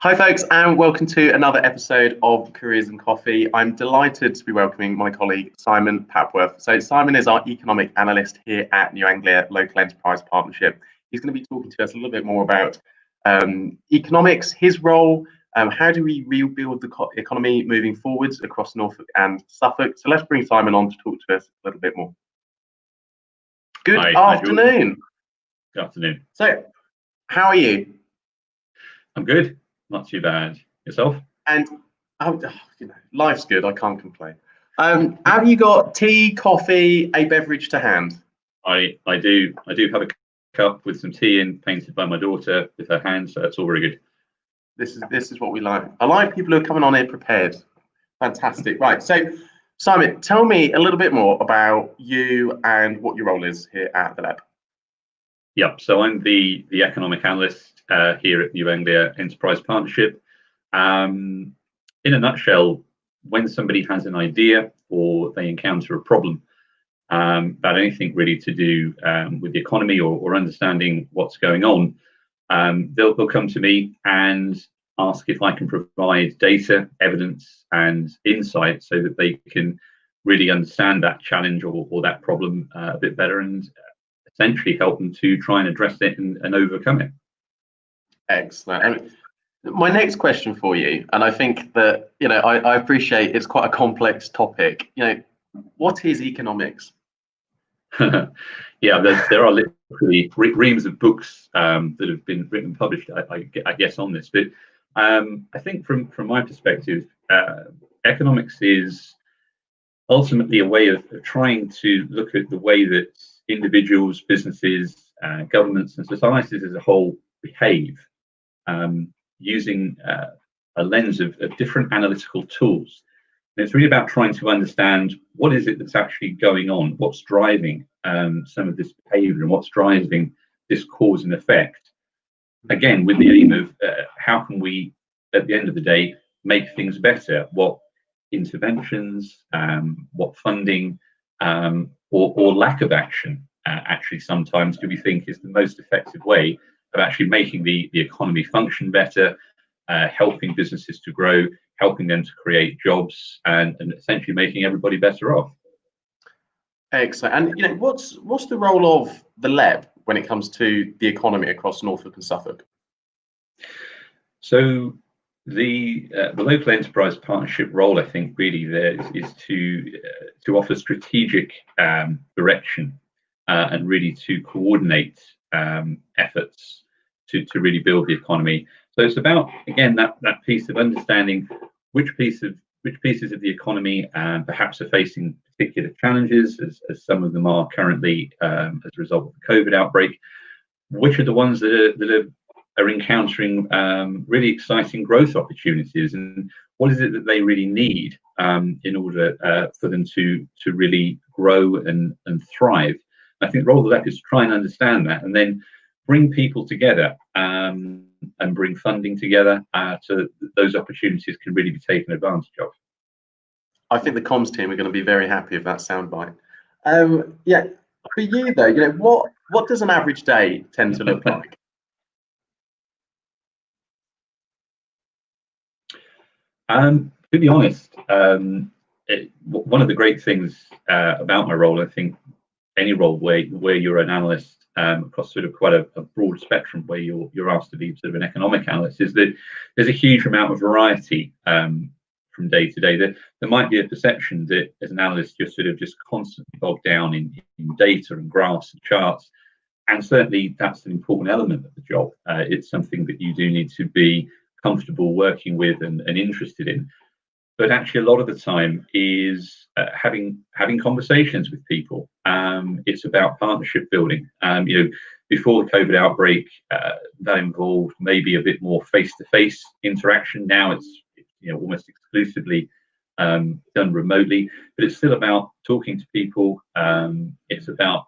Hi folks, and welcome to another episode of Careers and Coffee. I'm delighted to be welcoming my colleague Simon Papworth. So Simon is our economic analyst here at New Anglia Local Enterprise Partnership. He's going to be talking to us a little bit more about economics, his role, how do we rebuild the economy moving forwards across Norfolk and Suffolk. So let's bring Simon on to talk to us a little bit more. Good afternoon. Good afternoon. So, how are you? I'm good. Not too bad. Yourself? And life's good. I can't complain. Have you got tea, coffee, a beverage to hand? I do have a cup with some tea in, painted by my daughter with her hand, so that's all very good. This is what we like. I like people who are coming on here prepared. Fantastic. Right. So, Simon, tell me a little bit more about you and what your role is here at the lab. Yeah. So I'm the economic analyst here at New Anglia Enterprise Partnership. In a nutshell, when somebody has an idea or they encounter a problem about anything really to do with the economy or understanding what's going on, they'll come to me and ask if I can provide data, evidence, and insight so that they can really understand that challenge or that problem a bit better and essentially help them to try and address it and overcome it. Excellent. And my next question for you, and I think that, I appreciate it's quite a complex topic. What is economics? Yeah, there are literally reams of books that have been written and published, I guess, on this. But I think from my perspective, economics is ultimately a way of trying to look at the way that individuals, businesses, governments, and societies as a whole behave, using a lens of different analytical tools. And it's really about trying to understand what is it that's actually going on, what's driving some of this behavior, and what's driving this cause and effect. Again, with the aim of how can we, at the end of the day, make things better? What interventions, what funding, or lack of action actually sometimes do we think is the most effective way of actually making the economy function better, helping businesses to grow, helping them to create jobs, and essentially making everybody better off. Excellent. And what's the role of the LEB when it comes to the economy across Norfolk and Suffolk? So the local enterprise partnership role, I think, really there is to offer strategic direction and really to coordinate efforts to really build the economy. So it's about, again, that piece of understanding which pieces of the economy perhaps are facing particular challenges, as some of them are currently as a result of the COVID outbreak. Which are the ones that are encountering really exciting growth opportunities, and what is it that they really need in order for them to really grow and thrive? I think the role of the LEP is to try and understand that, and then bring people together and bring funding together so those opportunities can really be taken advantage of. I think the comms team are going to be very happy with that soundbite. Yeah, for you though, what does an average day tend to look like? To be honest, one of the great things about my role, I think, any role where you're an analyst across sort of quite a broad spectrum, where you're asked to be sort of an economic analyst, is that there's a huge amount of variety from day to day. There might be a perception that as an analyst you're sort of just constantly bogged down in data and graphs and charts, and certainly that's an important element of the job. It's something that you do need to be comfortable working with and interested in. But actually, a lot of the time is having conversations with people. It's about partnership building. Before the COVID outbreak, that involved maybe a bit more face-to-face interaction. Now it's almost exclusively done remotely. But it's still about talking to people. It's about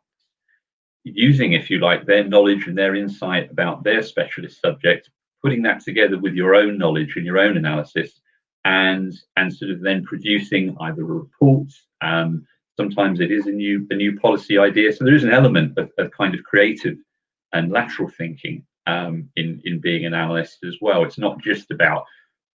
using, if you like, their knowledge and their insight about their specialist subject, putting that together with your own knowledge and your own analysis, and sort of then producing either a report. Sometimes it is a new policy idea. So there is an element of kind of creative and lateral thinking in being an analyst as well. It's not just about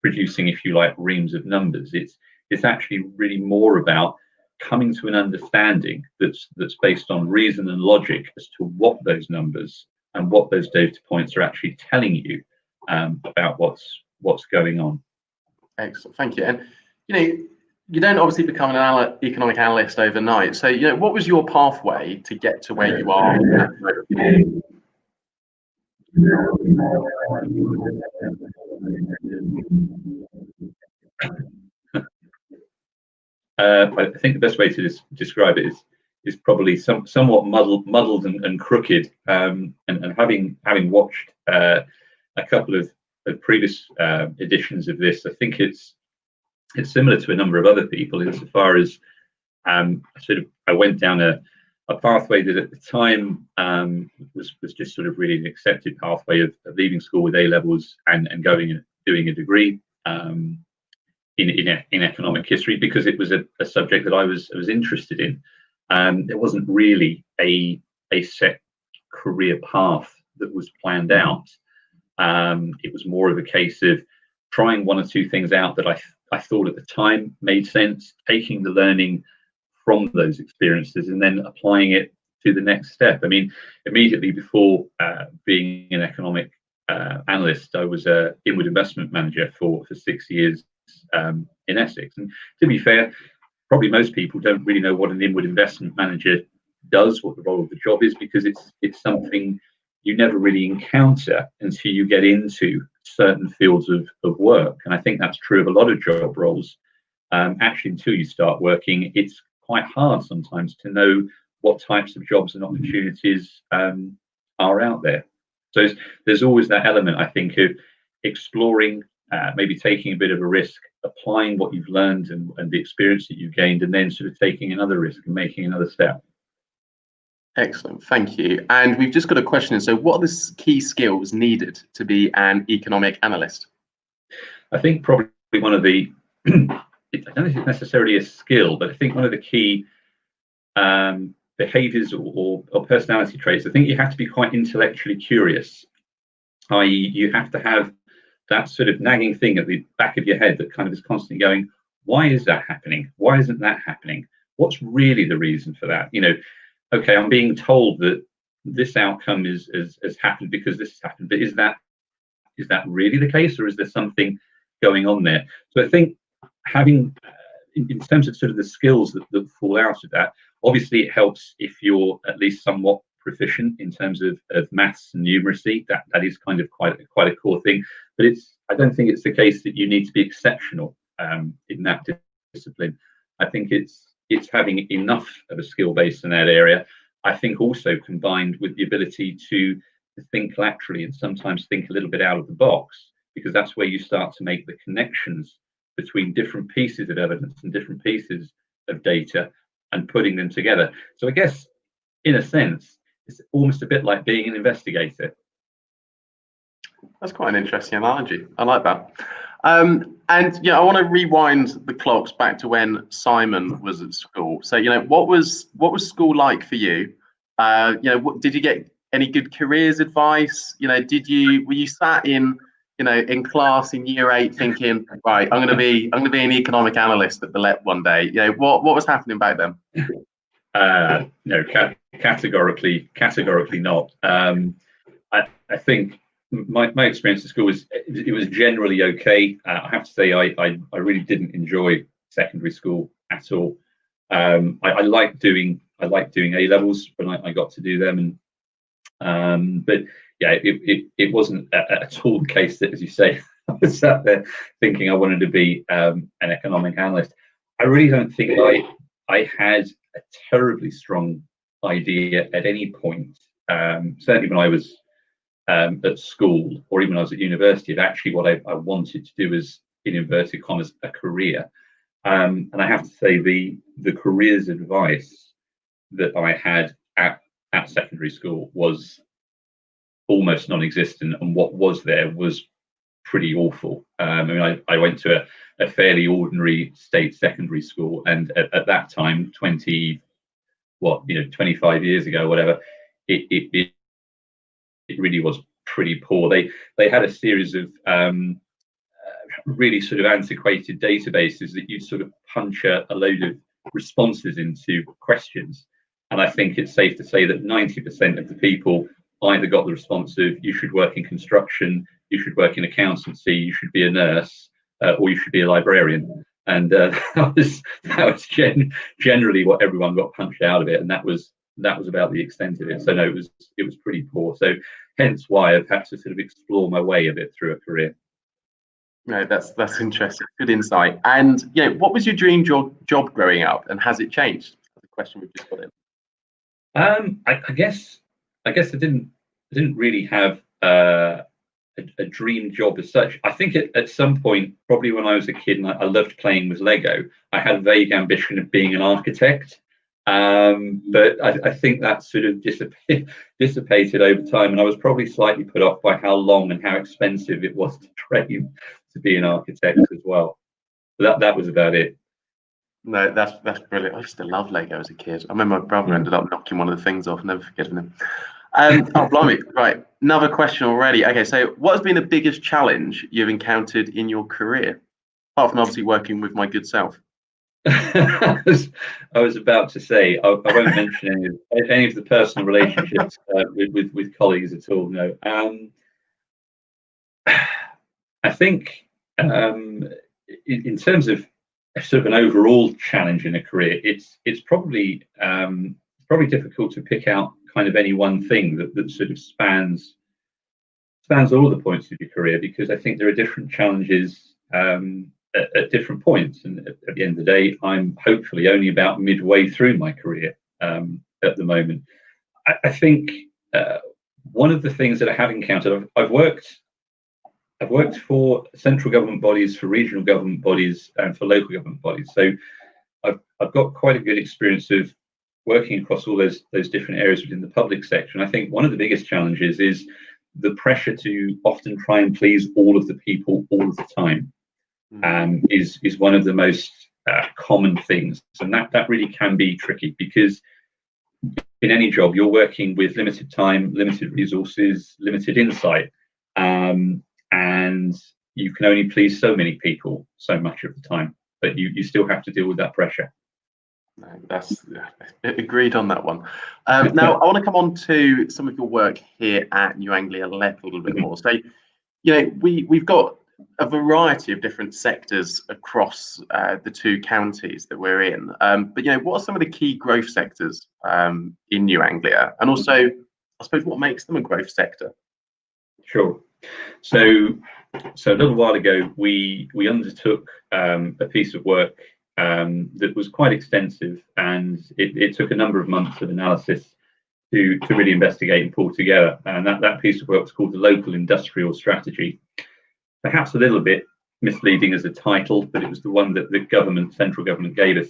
producing, if you like, reams of numbers. It's actually really more about coming to an understanding that's based on reason and logic as to what those numbers and what those data points are actually telling you about what's going on. Excellent, thank you. And you don't obviously become an economic analyst overnight. So what was your pathway to get to where you are? I think the best way to describe it is probably somewhat muddled and crooked. And having watched a couple of previous editions of this, I think it's similar to a number of other people insofar as I went down a pathway that at the time was just sort of really an accepted pathway of leaving school with A levels and going and doing a degree in economic history, because it was a subject that I was interested in. There wasn't really a set career path that was planned out. It was more of a case of trying one or two things out that I thought at the time made sense, taking the learning from those experiences and then applying it to the next step. I mean, immediately before being an economic analyst, I was an inward investment manager for 6 years in Essex. And to be fair, probably most people don't really know what an inward investment manager does, what the role of the job is, because it's something you never really encounter until you get into certain fields of work. And I think that's true of a lot of job roles. Actually, until you start working, it's quite hard sometimes to know what types of jobs and opportunities are out there. So there's always that element, I think, of exploring, maybe taking a bit of a risk, applying what you've learned and the experience that you've gained, and then sort of taking another risk and making another step. Excellent, thank you. And we've just got a question. So what are the key skills needed to be an economic analyst? I think probably one of the, I don't know if it's necessarily a skill, but I think one of the key behaviors or personality traits, I think you have to be quite intellectually curious, i.e. you have to have that sort of nagging thing at the back of your head that kind of is constantly going, why is that happening? Why isn't that happening? What's really the reason for that? Okay, I'm being told that this outcome has happened because this has happened, but is that really the case, or is there something going on there? So I think having, in terms of sort of the skills that fall out of that, obviously it helps if you're at least somewhat proficient in terms of maths and numeracy. That is kind of quite a core thing, but I don't think it's the case that you need to be exceptional in that discipline. I think it's having enough of a skill base in that area. I think also combined with the ability to think laterally and sometimes think a little bit out of the box, because that's where you start to make the connections between different pieces of evidence and different pieces of data and putting them together. So I guess, in a sense, it's almost a bit like being an investigator. That's quite an interesting analogy. I like that. And I want to rewind the clocks back to when Simon was at school. So what was school like for you? Did you get any good careers advice? Were you sat in class in year 8 thinking, right, I'm going to be an economic analyst at the LEP one day? What was happening back then? No, categorically not. I think my experience at school was generally okay. I have to say I really didn't enjoy secondary school at all. I liked doing A levels when I got to do them, but yeah, it wasn't at all the case that, as you say, I was sat there thinking I wanted to be an economic analyst. I really don't think I had a terribly strong idea at any point, certainly when I was at school or even when I was at university, of actually what I wanted to do as, in inverted commas, a career. And I have to say the careers advice that I had at secondary school was almost non-existent, and what was there was pretty awful. I mean, I went to a fairly ordinary state secondary school, and at that time, 25 years ago, whatever, it really was pretty poor. They had a series of really sort of antiquated databases that you sort of punch a load of responses into questions. And I think it's safe to say that 90% of the people either got the response of you should work in construction, you should work in accountancy, you should be a nurse, or you should be a librarian. And that was generally what everyone got punched out of it, and that was about the extent of it. So no, it was pretty poor. So hence why I've had to sort of explore my way a bit through a career. No, that's interesting. Good insight. And what was your dream job growing up, and has it changed? The question we've just got in. I guess I didn't really have a dream job as such. I think at some point, probably when I was a kid and I loved playing with Lego, I had a vague ambition of being an architect. But I think that sort of dissipated over time, and I was probably slightly put off by how long and how expensive it was to train to be an architect as well. That was about it. No, that's brilliant. I used to love Lego as a kid. I remember my brother ended up knocking one of the things off, never forgiven him. Oh, blimey. Right. Another question already. Okay, so what has been the biggest challenge you've encountered in your career? Apart from obviously working with my good self. I was about to say, I won't mention any of the personal relationships with colleagues at all. No. I think in terms of sort of an overall challenge in a career, it's probably difficult to pick out kind of any one thing that sort of spans all the points of your career, because I think there are different challenges at different points, and at the end of the day, I'm hopefully only about midway through my career at the moment. I think one of the things that I have encountered, I've worked for central government bodies, for regional government bodies, and for local government bodies. So I've got quite a good experience of working across all those different areas within the public sector. And I think one of the biggest challenges is the pressure to often try and please all of the people all of the time. Is one of the most common things, and that really can be tricky, because in any job you're working with limited time, limited resources, limited insight, and you can only please so many people so much of the time, but you still have to deal with that pressure. No, that's agreed on that one. Now I want to come on to some of your work here at New Anglia a little bit more. So we've got a variety of different sectors across the two counties that we're in. But what are some of the key growth sectors in New Anglia, and also, I suppose, what makes them a growth sector? Sure. So a little while ago, we undertook a piece of work that was quite extensive, and it took a number of months of analysis to really investigate and pull together. And that piece of work was called the Local Industrial Strategy. Perhaps a little bit misleading as a title, but it was the one that the central government gave us.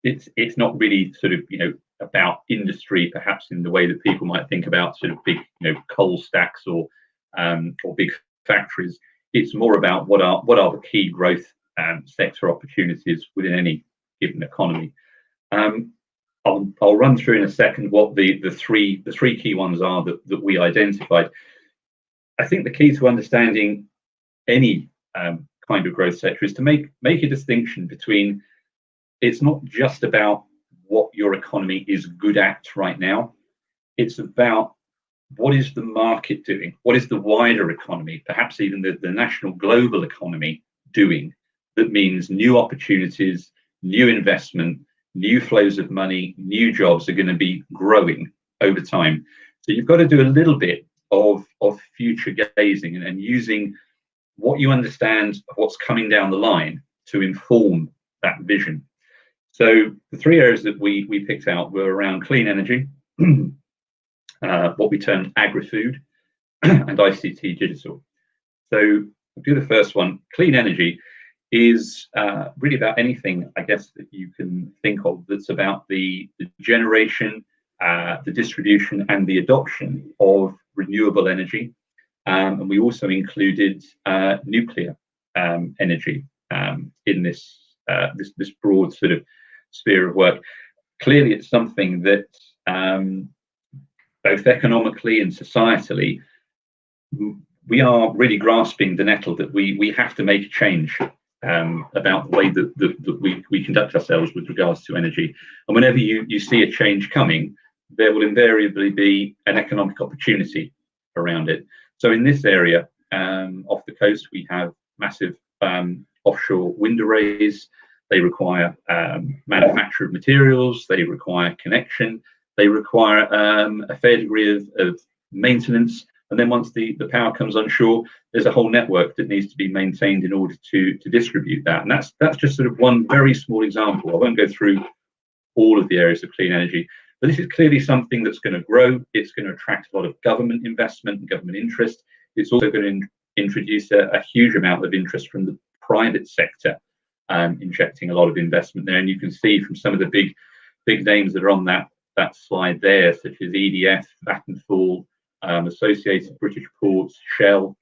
It's not really sort of about industry, perhaps in the way that people might think about sort of big coal stacks or big factories. It's more about what are the key growth sector opportunities within any given economy. I'll run through in a second what the three key ones are that we identified. I think the key to understanding any kind of growth sector is to make a distinction between, it's not just about what your economy is good at right now. It's about what is the market doing, what is the wider economy, perhaps even the national global economy doing, that means new opportunities, new investment, new flows of money, new jobs are going to be growing over time. So you've got to do a little bit of future gazing and using what you understand of what's coming down the line to inform that vision. So the three areas that we picked out were around clean energy, what we termed agri-food, and ICT digital. So I'll do the first one. Clean energy is really about anything, I guess, that you can think of that's about the generation, the distribution, and the adoption of renewable energy. And we also included nuclear energy in this broad sort of sphere of work. Clearly, it's something that both economically and societally we are really grasping the nettle that we have to make a change about the way that we conduct ourselves with regards to energy. And whenever you see a change coming, there will invariably be an economic opportunity around it. So in this area off the coast, we have massive offshore wind arrays. They require manufacture of materials, they require connection, they require a fair degree of maintenance. And then once the power comes onshore, there's a whole network that needs to be maintained in order to distribute that. And that's just sort of one very small example. I won't go through all of the areas of clean energy, but this is clearly something that's going to grow. It's going to attract a lot of government investment and government interest. It's also going to introduce a huge amount of interest from the private sector, injecting a lot of investment there. And you can see from some of the big names that are on that slide there, such as EDF, Vattenfall, Associated British Ports, Shell,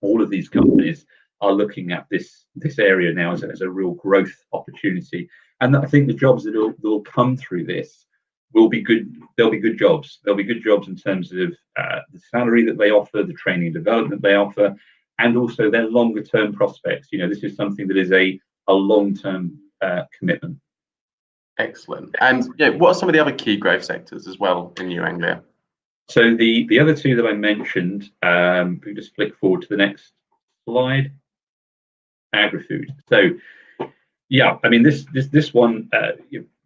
all of these companies are looking at this area now as a real growth opportunity. And I think the jobs that will come through this will be good. There'll be good jobs. There'll be good jobs in terms of the salary that they offer, the training and development they offer, and also their longer term prospects. You know, this is something that is a long-term commitment. Excellent. And yeah, what are some of the other key growth sectors as well in New Anglia? So the other two that I mentioned, if we just flick forward to the next slide, agri-food. So yeah, I mean this one,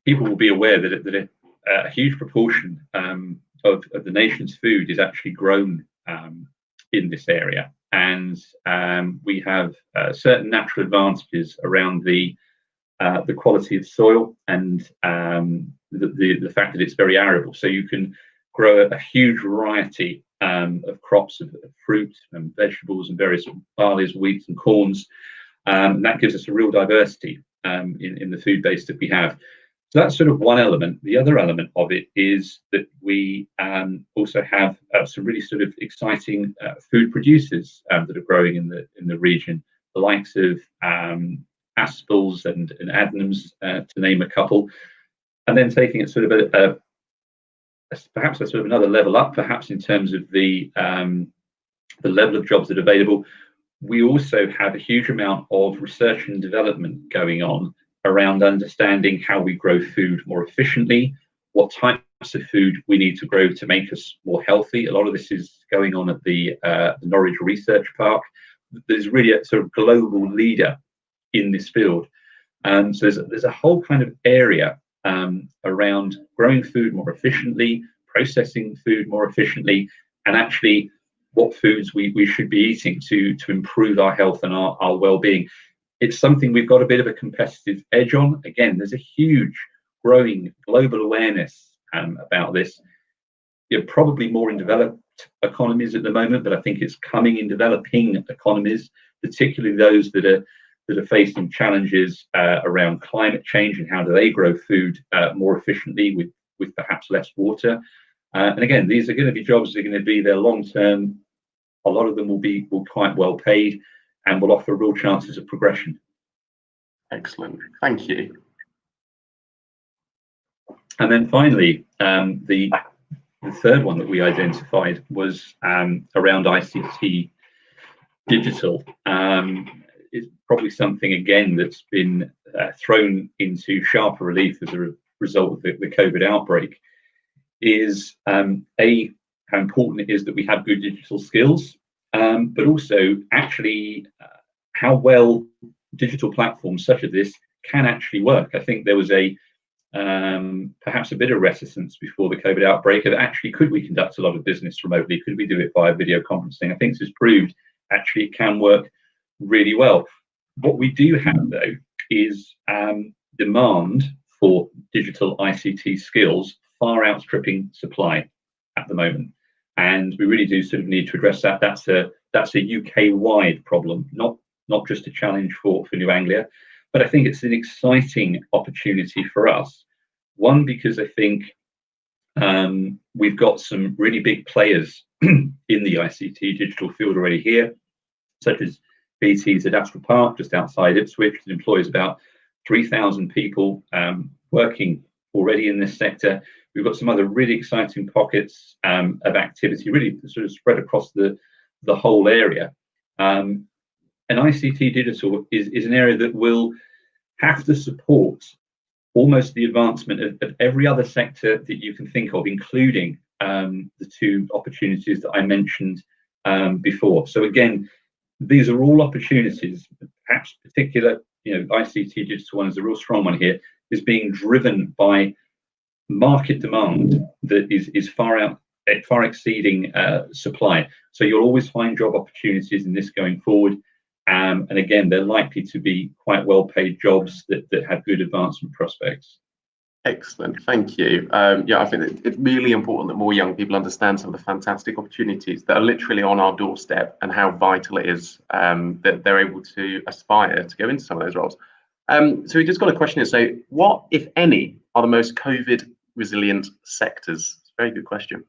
people will be aware that a huge proportion of the nation's food is actually grown in this area, and we have certain natural advantages around the quality of soil and the fact that it's very arable. So you can grow a huge variety of crops of fruit and vegetables and various barleys, wheats and corns. And that gives us a real diversity in the food base that we have. So that's sort of one element. The other element of it is that we also have some really sort of exciting food producers that are growing in the region, the likes of Aspel's and Adnams, to name a couple. And then taking it sort of perhaps a sort of another level up, perhaps in terms of the level of jobs that are available. We also have a huge amount of research and development going on around understanding how we grow food more efficiently, what types of food we need to grow to make us more healthy. A lot of this is going on at the Norwich Research Park. There's really a sort of global leader in this field. So there's a whole kind of area around growing food more efficiently, processing food more efficiently, and actually what foods we should be eating to improve our health and our well-being. It's something we've got a bit of a competitive edge on. Again, there's a huge growing global awareness about this. You're probably more in developed economies at the moment, but I think it's coming in developing economies, particularly those that are facing challenges around climate change and how do they grow food more efficiently with perhaps less water. And again, these are going to be jobs that are going to be there long term. A lot of them will be quite well paid and will offer real chances of progression. Excellent, thank you. And then finally, the third one that we identified was around ICT digital. It's probably something again that's been thrown into sharper relief as a result of the COVID outbreak. Is how important it is that we have good digital skills, but also actually how well digital platforms such as this can actually work. I think there was perhaps a bit of reticence before the COVID outbreak of actually, could we conduct a lot of business remotely? Could we do it via video conferencing? I think this has proved actually it can work really well. What we do have though is demand for digital ICT skills far outstripping supply at the moment, and we really do sort of need to address that. That's a UK-wide problem, not just a challenge for New Anglia, but I think it's an exciting opportunity for us. One, because I think we've got some really big players in the ICT digital field already here, such as BT's at Astral Park, just outside Ipswich, that employs about 3,000 people working already in this sector. We've got some other really exciting pockets of activity, really sort of spread across the the whole area. And ICT digital is an area that will have to support almost the advancement of every other sector that you can think of, including the two opportunities that I mentioned before. So again, these are all opportunities, perhaps particular, ICT digital one is a real strong one here, is being driven by market demand that is far exceeding supply. So you'll always find job opportunities in this going forward. And again, they're likely to be quite well-paid jobs that have good advancement prospects. Excellent, thank you. Yeah, I think it's really important that more young people understand some of the fantastic opportunities that are literally on our doorstep and how vital it is that they're able to aspire to go into some of those roles. So we just got a question here. So what, if any, are the most COVID resilient sectors? It's a very good question.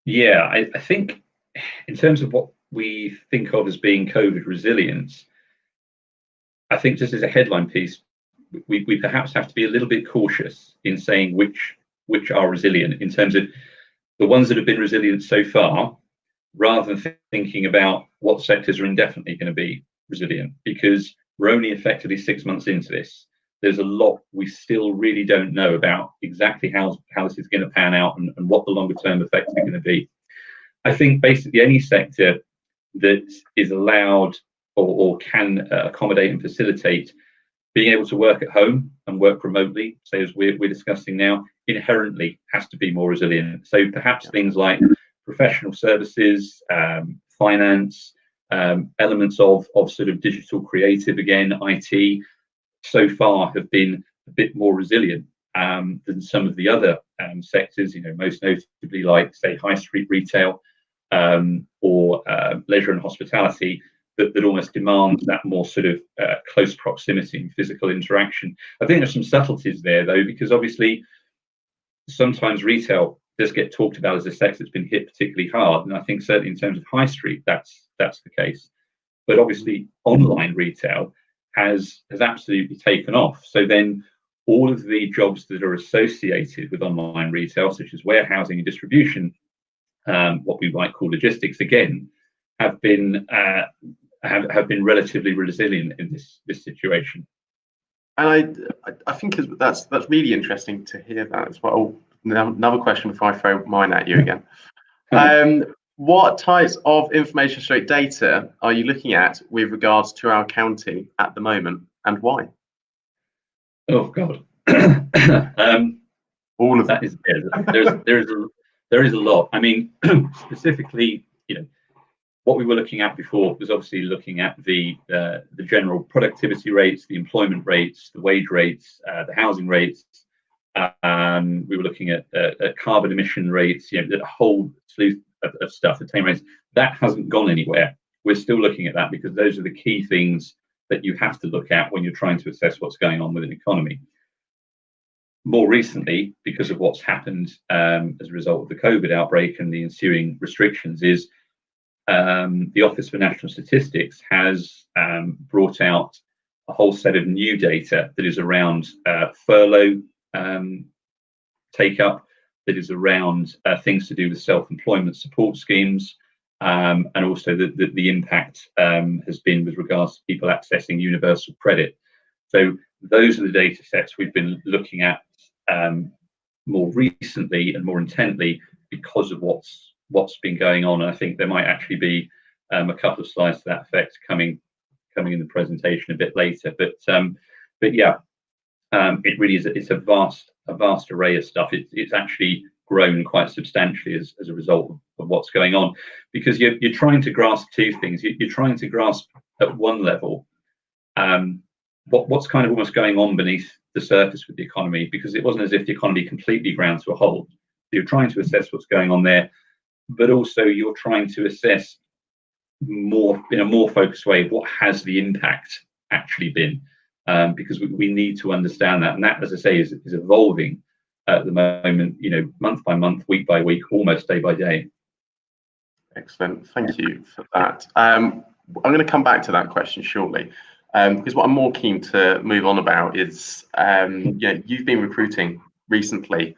Yeah, I think in terms of what we think of as being COVID resilience, I think just as a headline piece, we perhaps have to be a little bit cautious in saying which are resilient in terms of the ones that have been resilient so far, rather than thinking about what sectors are indefinitely going to be resilient, because we're only effectively 6 months into this. There's a lot we still really don't know about exactly how this is going to pan out and what the longer term effects are going to be. I think basically any sector that is allowed or can accommodate and facilitate being able to work at home and work remotely, say as we're discussing now, inherently has to be more resilient. So perhaps things like professional services, finance, elements of sort of digital creative, again, IT, so far have been a bit more resilient than some of the other sectors, most notably like, say, high street retail or leisure and hospitality, that almost demand that more sort of close proximity and physical interaction. I think there's some subtleties there, though, because obviously sometimes retail does get talked about as a sector that's been hit particularly hard, and I think certainly in terms of high street, that's the case. But obviously online retail has absolutely taken off. So then all of the jobs that are associated with online retail, such as warehousing and distribution, what we might call logistics, again, have been relatively resilient in this situation. And I think that's really interesting to hear that as well. Now, another question before I throw mine at you again. What types of information data are you looking at with regards to our county at the moment, and why? Oh God, all of that is there is a lot. I mean, specifically, what we were looking at before was obviously looking at the general productivity rates, the employment rates, the wage rates, the housing rates. We were looking at carbon emission rates, a whole slew of stuff, attain rates. That hasn't gone anywhere. We're still looking at that because those are the key things that you have to look at when you're trying to assess what's going on with an economy. More recently, because of what's happened as a result of the COVID outbreak and the ensuing restrictions, is the Office for National Statistics has brought out a whole set of new data that is around furlough take up, that is around things to do with self-employment support schemes, and also the impact has been with regards to people accessing universal credit. So those are the data sets we've been looking at more recently and more intently because of what's been going on. And I think there might actually be a couple of slides to that effect coming in the presentation a bit later. But yeah, it really is. It's a vast array of stuff. It's actually grown quite substantially as a result of what's going on, because you're trying to grasp two things. You're trying to grasp at one level what's kind of almost going on beneath the surface with the economy, because it wasn't as if the economy completely ground to a halt. You're trying to assess what's going on there, but also you're trying to assess more in a more focused way what has the impact actually been, because we need to understand that, and that, as I say, is evolving at the moment, month by month, week by week, almost day by day. Excellent, thank you for that. I'm going to come back to that question shortly, because what I'm more keen to move on about is, you've been recruiting recently.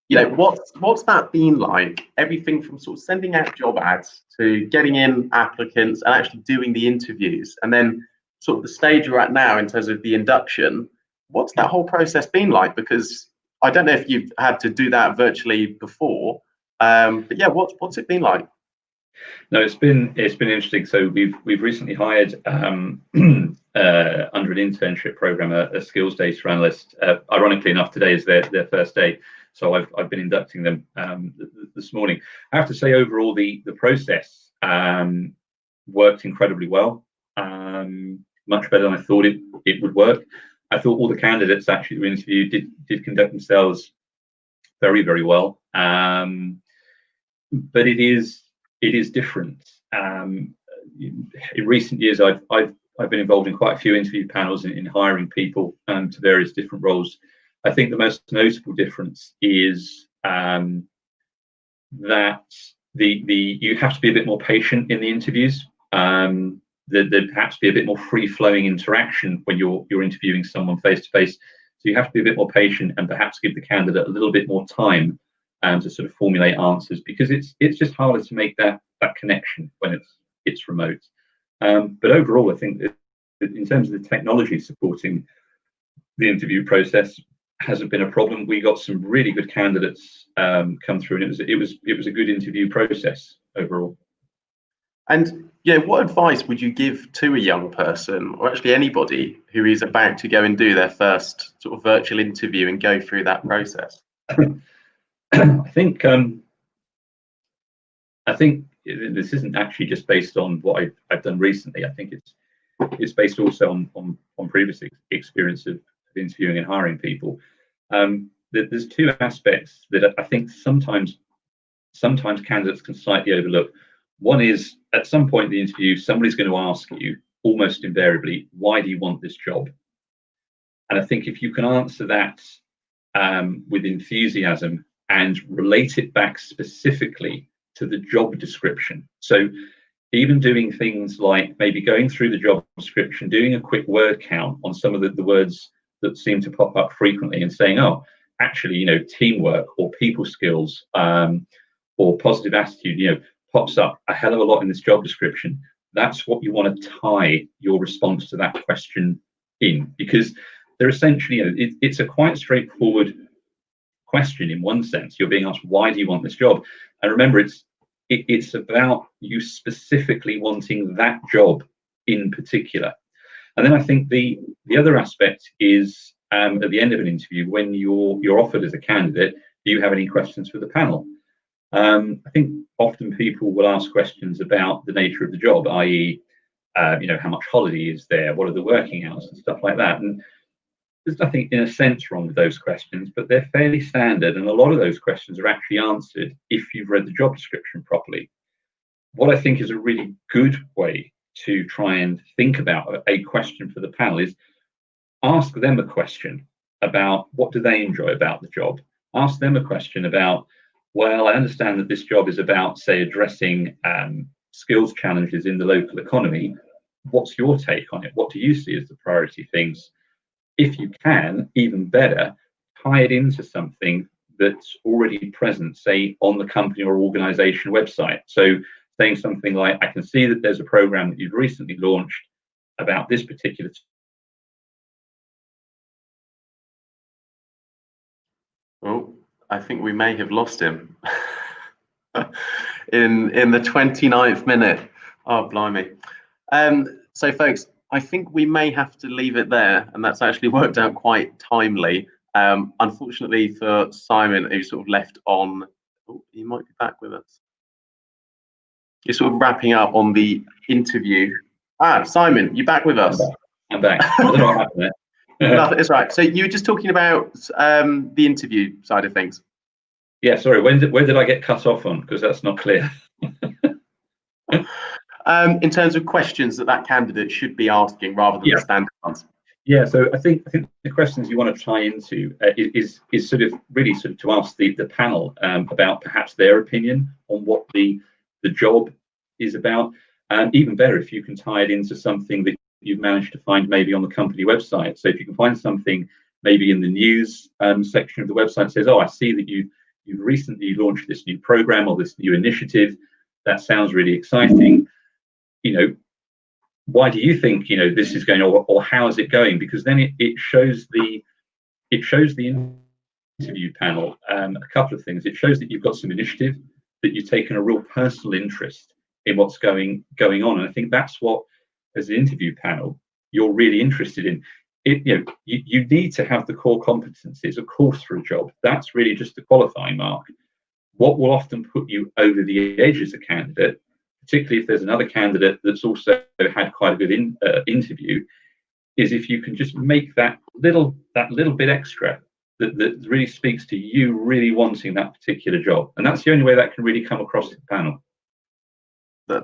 What's that been like? Everything from sort of sending out job ads to getting in applicants and actually doing the interviews, and then sort of the stage you're at now in terms of the induction. What's that whole process been like? Because I don't know if you've had to do that virtually before, but yeah, what's it been like? No, it's been interesting. So we've recently hired under an internship program a skills data analyst. Ironically enough, today is their first day, so I've been inducting them this morning. I have to say, overall, the process worked incredibly well. Much better than I thought it would work. I thought all the candidates actually who interviewed did conduct themselves very, very well. But it is different. In recent years, I've been involved in quite a few interview panels in hiring people to various different roles. I think the most notable difference is that you have to be a bit more patient in the interviews. There perhaps be a bit more free-flowing interaction when you're interviewing someone face-to-face. So you have to be a bit more patient and perhaps give the candidate a little bit more time to sort of formulate answers, because it's just harder to make that connection when it's remote. But overall, I think that in terms of the technology supporting the interview process hasn't been a problem. We got some really good candidates come through, and it was a good interview process overall. And yeah, what advice would you give to a young person, or actually anybody who is about to go and do their first sort of virtual interview and go through that process? I think this isn't actually just based on what I've done recently. I think it's based also on previous experience of interviewing and hiring people. There's two aspects that I think sometimes candidates can slightly overlook. One is, at some point in the interview, somebody's going to ask you almost invariably, why do you want this job? And I think if you can answer that with enthusiasm and relate it back specifically to the job description. So even doing things like maybe going through the job description, doing a quick word count on some of the words that seem to pop up frequently, and saying, oh, actually, teamwork or people skills or positive attitude, pops up a hell of a lot in this job description. That's what you want to tie your response to that question in, because they're essentially, it's a quite straightforward question in one sense. You're being asked, why do you want this job? And remember, it's about you specifically wanting that job in particular. And then I think the other aspect is at the end of an interview, when you're offered as a candidate, do you have any questions for the panel? I think often people will ask questions about the nature of the job, i.e., how much holiday is there? What are the working hours and stuff like that? And there's nothing in a sense wrong with those questions, but they're fairly standard, and a lot of those questions are actually answered if you've read the job description properly. What I think is a really good way to try and think about a question for the panel is ask them a question about what do they enjoy about the job. Ask them a question about, well, I understand that this job is about, say, addressing skills challenges in the local economy. What's your take on it? What do you see as the priority things? If you can, even better, tie it into something that's already present, say, on the company or organization website. So saying something like, I can see that there's a program that you've recently launched about this particular. Oh, I think we may have lost him in the 29th minute. Oh, blimey. So folks, I think we may have to leave it there, and that's actually worked out quite timely. Unfortunately for Simon, who sort of left on, he might be back with us. You're sort of wrapping up on the interview. Simon, you're back with us. I'm back. I don't know what happened there. That's right. So you were just talking about the interview side of things. Yeah, sorry. Where did I get cut off on? Because that's not clear. In terms of questions that candidate should be asking rather than the standard ones. Yeah, so I think the questions you want to tie into is sort of really sort of to ask the panel about perhaps their opinion on what the job is about. Even better if you can tie it into something that you've managed to find maybe on the company website. So if you can find something maybe in the news section of the website that says, oh, I see that you've recently launched this new program or this new initiative. That sounds really exciting. Why do you think this is going, or how is it going? Because then it shows the interview panel a couple of things. It shows that you've got some initiative, that you've taken a real personal interest in what's going on, and I think that's what, as an interview panel, you're really interested in. You need to have the core competencies, of course, for a job. That's really just the qualifying mark. What will often put you over the edge as a candidate, particularly if there's another candidate that's also had quite a good interview, is if you can just make that little bit extra that really speaks to you really wanting that particular job. And that's the only way that can really come across the panel. I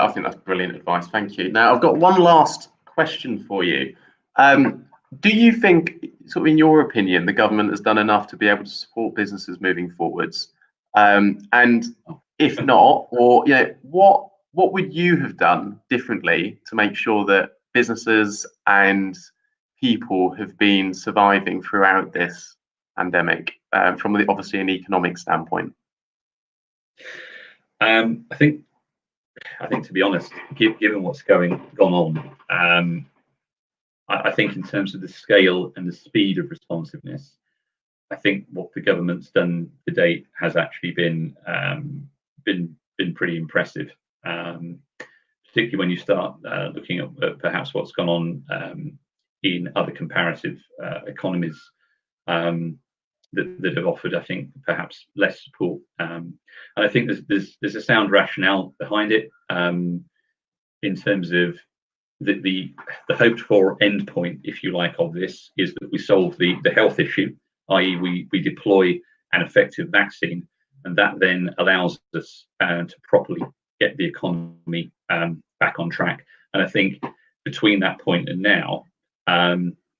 think that's brilliant advice. Thank you. Now, I've got one last question for you. Do you think, sort of in your opinion, the government has done enough to be able to support businesses moving forwards? And if not, or what would you have done differently to make sure that businesses and people have been surviving throughout this pandemic, from obviously an economic standpoint? I think, to be honest, given what's gone on, I think in terms of the scale and the speed of responsiveness, I think what the government's done to date has actually been pretty impressive. Particularly when you start looking at perhaps what's gone on in other comparative economies that have offered, I think, perhaps less support. And I think there's a sound rationale behind it, in terms of the hoped for end point, if you like, of this is that we solve the health issue, i.e. we deploy an effective vaccine, and that then allows us to properly get the economy back on track. And I think between that point and now,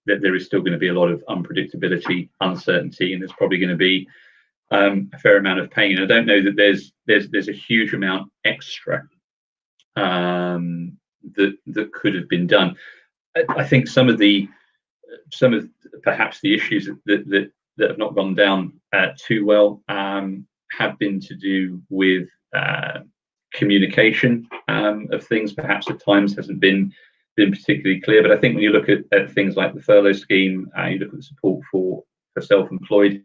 that there is still going to be a lot of unpredictability, uncertainty, and there's probably going to be a fair amount of pain. I don't know that there's a huge amount extra that could have been done. I think some of perhaps the issues that have not gone down too well have been to do with communication of things. Perhaps at times hasn't been particularly clear. But I think when you look at things like the furlough scheme, you look at the support for self-employed,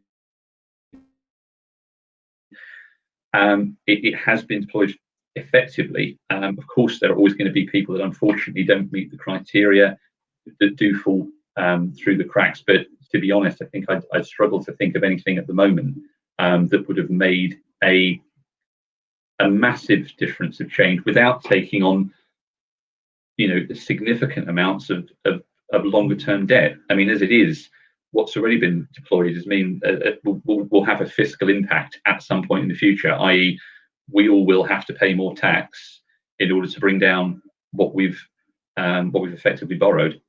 it has been deployed effectively. Of course, there are always going to be people that unfortunately don't meet the criteria, that do fall through the cracks. But to be honest, I think I'd struggle to think of anything at the moment that would have made a massive difference of change without taking on significant amounts of longer term debt. I mean, as it is, what's already been deployed will have a fiscal impact at some point in the future, i.e. we all will have to pay more tax in order to bring down what we've effectively borrowed.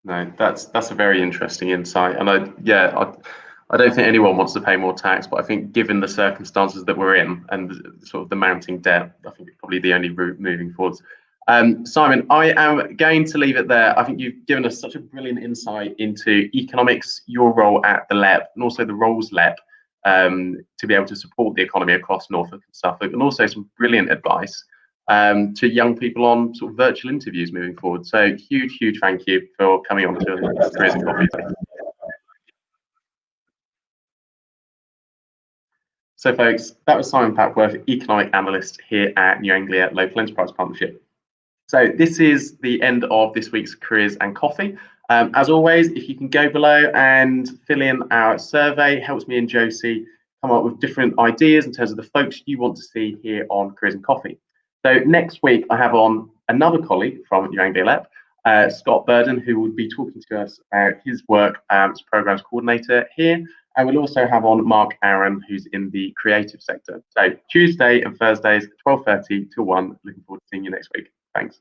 No, that's a very interesting insight, and I don't think anyone wants to pay more tax, but I think given the circumstances that we're in and sort of the mounting debt, I think it's probably the only route moving forwards. Simon, I am going to leave it there. I think you've given us such a brilliant insight into economics, your role at the LEP, and also the roles LEP, to be able to support the economy across Norfolk and Suffolk, and also some brilliant advice to young people on sort of virtual interviews moving forward. So huge thank you for coming on to Careers and Coffee. So folks, that was Simon Papworth, economic analyst here at New Anglia Local Enterprise Partnership. So this is the end of this week's Careers and Coffee. As always, if you can go below and fill in our survey, helps me and Josie come up with different ideas in terms of the folks you want to see here on Careers and Coffee. So next week, I have on another colleague from New Anglia LEP, Scott Burden, who will be talking to us about his work as Programs Coordinator here. And we'll also have on Mark Aaron, who's in the creative sector. So Tuesday and Thursdays, 12:30 to 1. Looking forward to seeing you next week. Thanks.